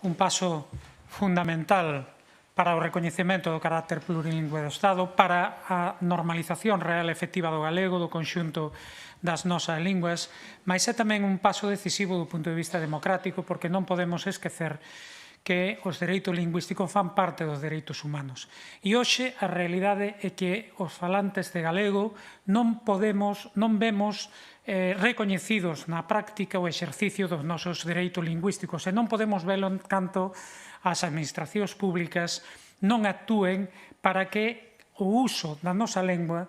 un paso fundamental para o recoñecemento do carácter plurilingüe do Estado, para a normalización real e efectiva do galego, do conxunto das nosas linguas, mas é tamén un paso decisivo do punto de vista democrático, porque non podemos esquecer que os dereitos lingüísticos fan parte dos dereitos humanos. E hoxe a realidade é que os falantes de galego non vemos recoñecidos na práctica o exercicio dos nosos dereitos lingüísticos e non podemos velo en canto as administracións públicas non actúen para que o uso da nosa lingua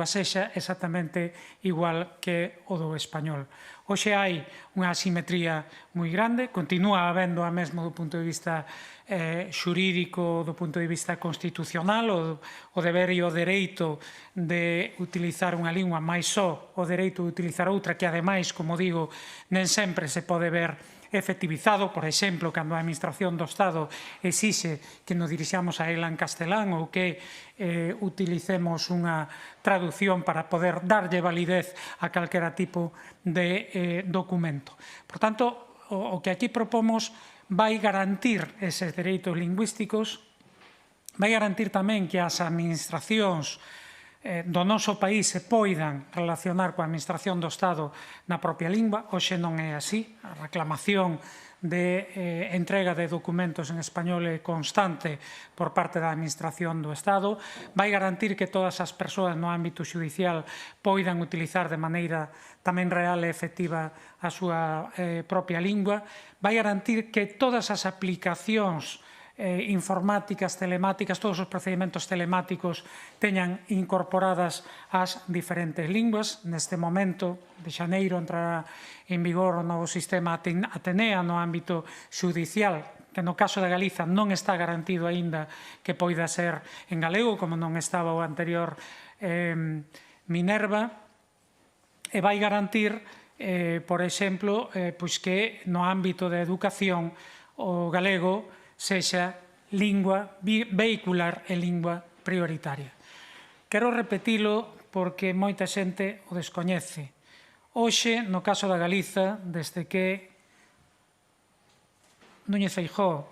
sexa exactamente igual que o do español. Hoxe hai unha asimetría moi grande, continúa habendo a mesmo do punto de vista xurídico, do punto de vista constitucional, o deber e o dereito de utilizar unha lingua, máis só o dereito de utilizar outra, que ademais, como digo, nen sempre se pode ver efectivizado, por exemplo, cando a Administración do Estado exixe que nos dirixamos a ela en castelán ou que utilicemos unha traducción para poder darlle validez a calquera tipo de documento. Por tanto, o que aquí propomos vai garantir eses dereitos lingüísticos, vai garantir tamén que as administracións do noso país se poidan relacionar coa administración do Estado na propia lingua. Hoxe non é así. A reclamación de entrega de documentos en español é constante por parte da administración do Estado. Vai garantir que todas as persoas no ámbito xudicial poidan utilizar de maneira tamén real e efectiva a súa propia lingua. Vai garantir que todas as aplicacións informáticas, telemáticas, todos os procedementos telemáticos teñan incorporadas as diferentes linguas. Neste momento, de xaneiro, entrará en vigor o novo sistema Atenea no ámbito xudicial, que no caso de Galiza non está garantido aínda que poida ser en galego, como non estaba o anterior Minerva, e vai garantir, por exemplo, que no ámbito da educación o galego sexa lingua vehicular e lingua prioritaria. Quero repetilo porque moita xente o descoñece. Hoxe, no caso da Galiza, desde que Núñez Feijóo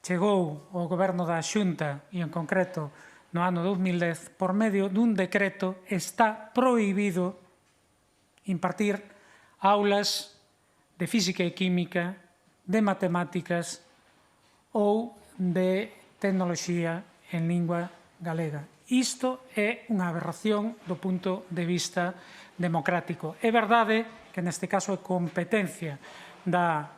chegou ao goberno da Xunta, e en concreto no ano 2010, por medio dun decreto está prohibido impartir aulas de física e química, de matemáticas ou de tecnoloxía en lingua galega. Isto é unha aberración do punto de vista democrático. É verdade que neste caso é competencia da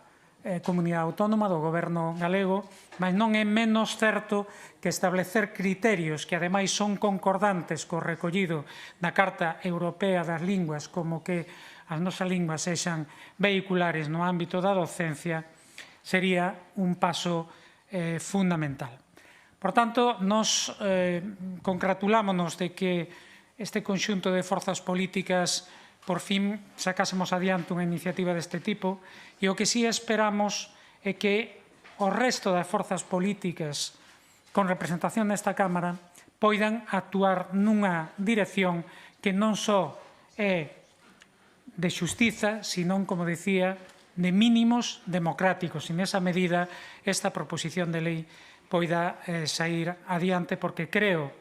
comunidade autónoma, do goberno galego, mas non é menos certo que establecer criterios que ademais son concordantes co recollido na Carta Europea das Linguas, como que as nosas linguas sexan vehiculares no ámbito da docencia, sería un paso fundamental. Por tanto, nos congratulámonos de que este conxunto de forzas políticas por fin sacásemos adiante unha iniciativa deste tipo, e o que sí esperamos é que o resto das forzas políticas con representación nesta Cámara poidan actuar nunha dirección que non só é de xustiza, senón, como decía, de mínimos democráticos. E nesa medida, esta proposición de lei poida sair adiante, porque creo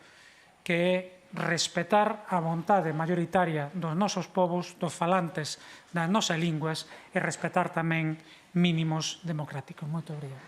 que é respetar a vontade maioritaria dos nosos povos, dos falantes das nosas linguas, e respetar tamén mínimos democráticos. Moito obrigado.